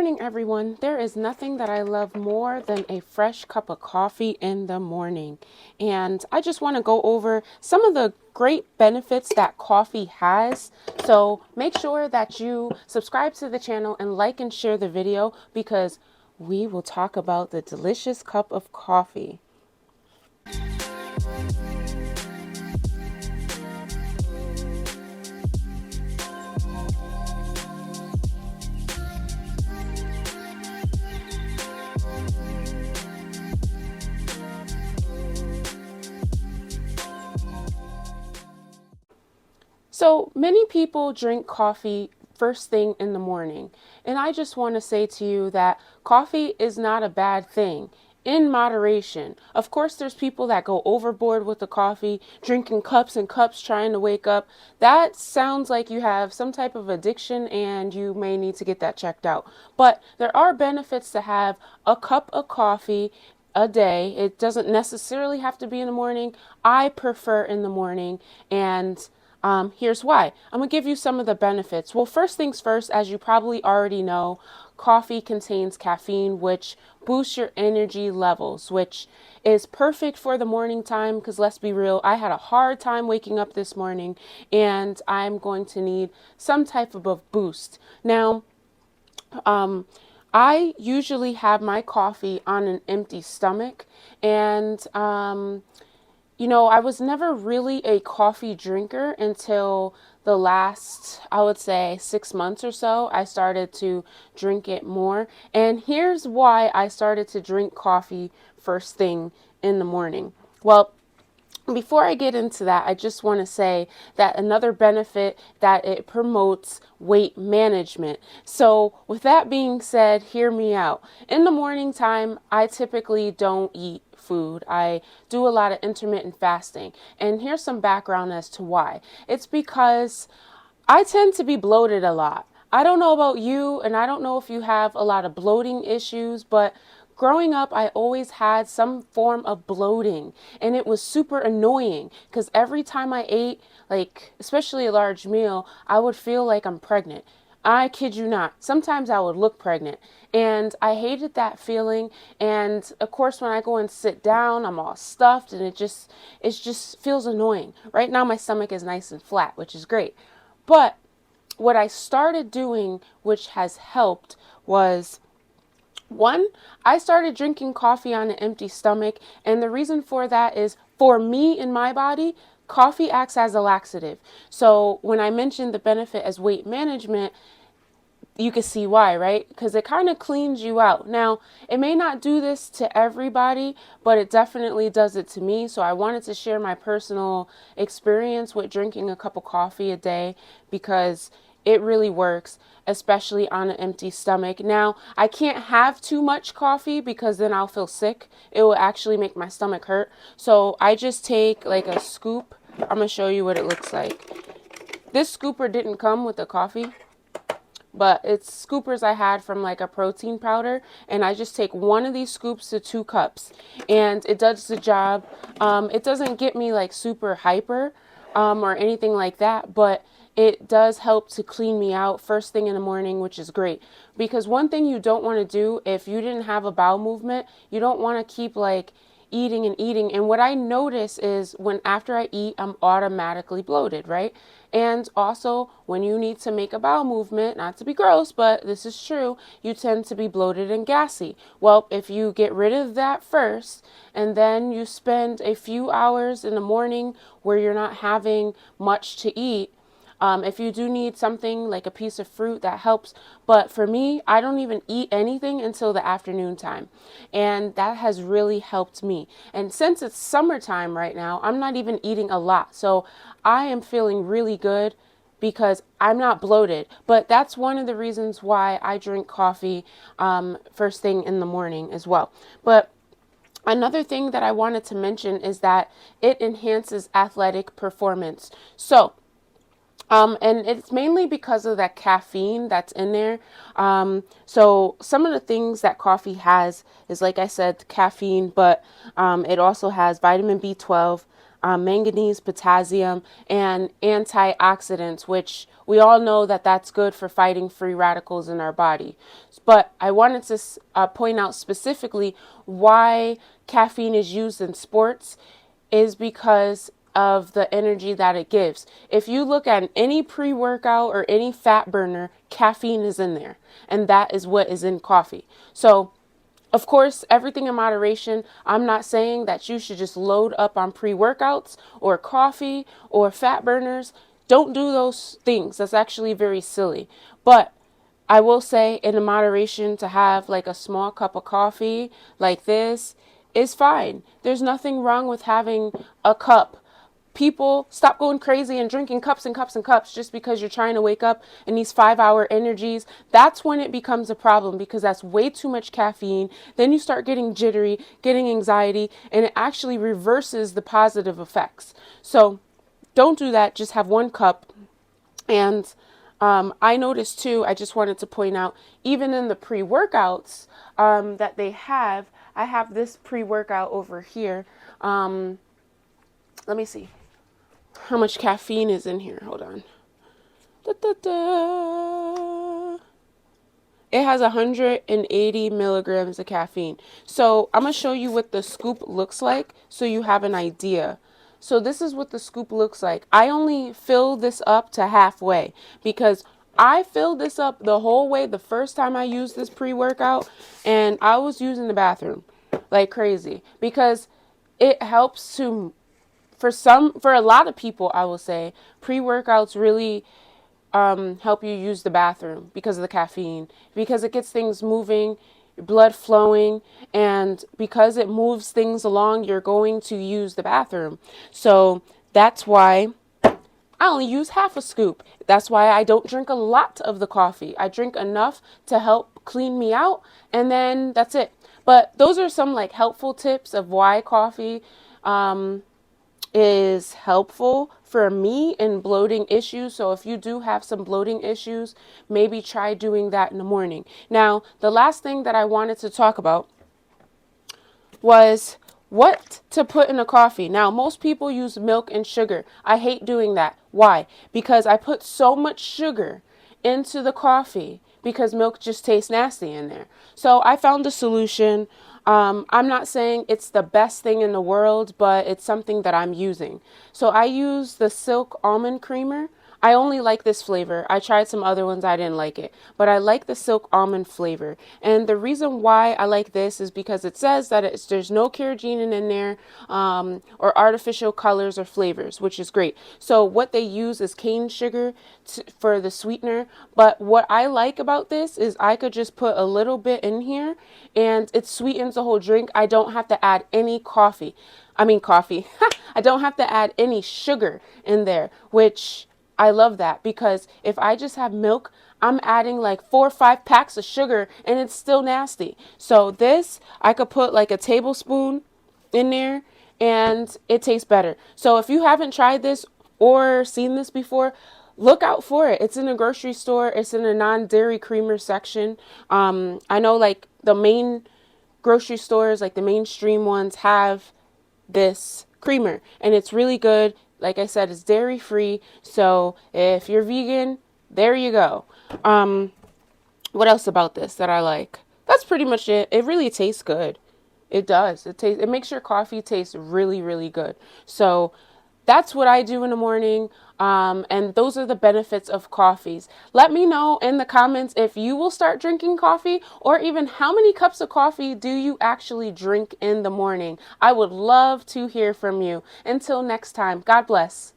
morning, everyone. There is nothing that I love more than a fresh cup of coffee in the morning. And I just want to go over some of the great benefits that coffee has. So make sure that you subscribe to the channel and like and share the video because we will talk about the delicious cup of coffee. So many people drink coffee first thing in the morning. And I just want to say to you that coffee is not a bad thing in moderation. Of course, there's people that go overboard with the coffee, drinking cups and cups, trying to wake up. That sounds like you have some type of addiction and you may need to get that checked out. But there are benefits to have a cup of coffee a day. It doesn't necessarily have to be in the morning. I prefer in the morning, and here's why. I'm going to give you some of the benefits. Well, first things first, as you probably already know, coffee contains caffeine, which boosts your energy levels, which is perfect for the morning time because let's be real, I had a hard time waking up this morning and I'm going to need some type of a boost. Now, I usually have my coffee on an empty stomach, and I was never really a coffee drinker until the last, I would say, 6 months or so. I started to drink it more. And here's why I started to drink coffee first thing in the morning. Well, before I get into that, I just want to say that another benefit that it promotes weight management. So with that being said, hear me out. In the morning time, I typically don't eat food. I do a lot of intermittent fasting. And here's some background as to why. It's because I tend to be bloated a lot. I don't know about you, and I don't know if you have a lot of bloating issues, but growing up, I always had some form of bloating, and it was super annoying because every time I ate, like especially a large meal, I would feel like I'm pregnant. I kid you not. Sometimes I would look pregnant, and I hated that feeling. And of course, when I go and sit down, I'm all stuffed, and it just feels annoying. Right now, my stomach is nice and flat, which is great. But what I started doing, which has helped, was one, I started drinking coffee on an empty stomach, and the reason for that is for me in my body, coffee acts as a laxative. So when I mentioned the benefit as weight management, you can see why, right? Because it kind of cleans you out. Now, it may not do this to everybody, but it definitely does it to me. So I wanted to share my personal experience with drinking a cup of coffee a day because it really works, especially on an empty stomach. Now, I can't have too much coffee because then I'll feel sick. It will actually make my stomach hurt. So I just take like a scoop. I'm going to show you what it looks like. This scooper didn't come with the coffee, but it's scoopers I had from like a protein powder, and I just take one of these scoops to 2 cups, and it does the job. It doesn't get me like super hyper or anything like that, but it does help to clean me out first thing in the morning, which is great. Because one thing you don't want to do if you didn't have a bowel movement, you don't want to keep like eating and eating. And what I notice is when after I eat, I'm automatically bloated, right? And also when you need to make a bowel movement, not to be gross, but this is true, you tend to be bloated and gassy. Well, if you get rid of that first, and then you spend a few hours in the morning where you're not having much to eat, if you do need something like a piece of fruit, that helps. But for me, I don't even eat anything until the afternoon time. And that has really helped me. And since it's summertime right now, I'm not even eating a lot. So I am feeling really good because I'm not bloated. But that's one of the reasons why I drink coffee first thing in the morning as well. But another thing that I wanted to mention is that it enhances athletic performance. And it's mainly because of that caffeine that's in there. So some of the things that coffee has is, like I said, caffeine, but it also has vitamin B12, manganese, potassium, and antioxidants, which we all know that that's good for fighting free radicals in our body. But I wanted to point out specifically why caffeine is used in sports is because of the energy that it gives. If you look at any pre-workout or any fat burner, caffeine is in there, and that is what is in coffee. So of course, everything in moderation. I'm not saying that you should just load up on pre-workouts or coffee or fat burners. Don't do those things. That's actually very silly. But I will say in moderation to have like a small cup of coffee like this is fine. There's nothing wrong with having a cup. People, stop going crazy and drinking cups and cups and cups just because you're trying to wake up in these 5-hour energies. That's when it becomes a problem, because that's way too much caffeine. Then you start getting jittery, getting anxiety, and it actually reverses the positive effects. So don't do that. Just have one cup. And I noticed too, I just wanted to point out, even in the pre-workouts that they have, I have this pre-workout over here. Let me see how much caffeine is in here. Hold on. Da, da, da. It has 180 milligrams of caffeine. So I'm going to show you what the scoop looks like so you have an idea. So this is what the scoop looks like. I only fill this up to halfway because I filled this up the whole way the first time I used this pre-workout, and I was using the bathroom like crazy because it helps to, for a lot of people, I will say, pre-workouts really help you use the bathroom because of the caffeine, because it gets things moving, blood flowing, and because it moves things along, you're going to use the bathroom. So that's why I only use half a scoop. That's why I don't drink a lot of the coffee. I drink enough to help clean me out, and then that's it. But those are some like helpful tips of why coffee is helpful for me in bloating issues. So if you do have some bloating issues, maybe try doing that in the morning. Now, the last thing that I wanted to talk about was what to put in a coffee. Now, most people use milk and sugar. I hate doing that. Why? Because I put so much sugar into the coffee because milk just tastes nasty in there. So I found a solution. I'm not saying it's the best thing in the world, but it's something that I'm using. So I use the Silk Almond Creamer. I only like this flavor. I tried some other ones, I didn't like it, but I like the Silk Almond flavor. And the reason why I like this is because it says that there's no carrageenan in there or artificial colors or flavors, which is great. So what they use is cane sugar for the sweetener. But what I like about this is I could just put a little bit in here and it sweetens the whole drink. I don't have to add any coffee. I don't have to add any sugar in there, which I love that, because if I just have milk, I'm adding like 4 or 5 packs of sugar and it's still nasty. So this, I could put like a tablespoon in there and it tastes better. So if you haven't tried this or seen this before, look out for it. It's in a grocery store. It's in a non-dairy creamer section. I know like the main grocery stores, like the mainstream ones, have this creamer and it's really good. Like I said, it's dairy free. So if you're vegan, there you go. What else about this that I like? That's pretty much it. It really tastes good. It does. It makes your coffee taste really, really good. So that's what I do in the morning. And those are the benefits of coffees. Let me know in the comments if you will start drinking coffee, or even how many cups of coffee do you actually drink in the morning. I would love to hear from you. Until next time, God bless.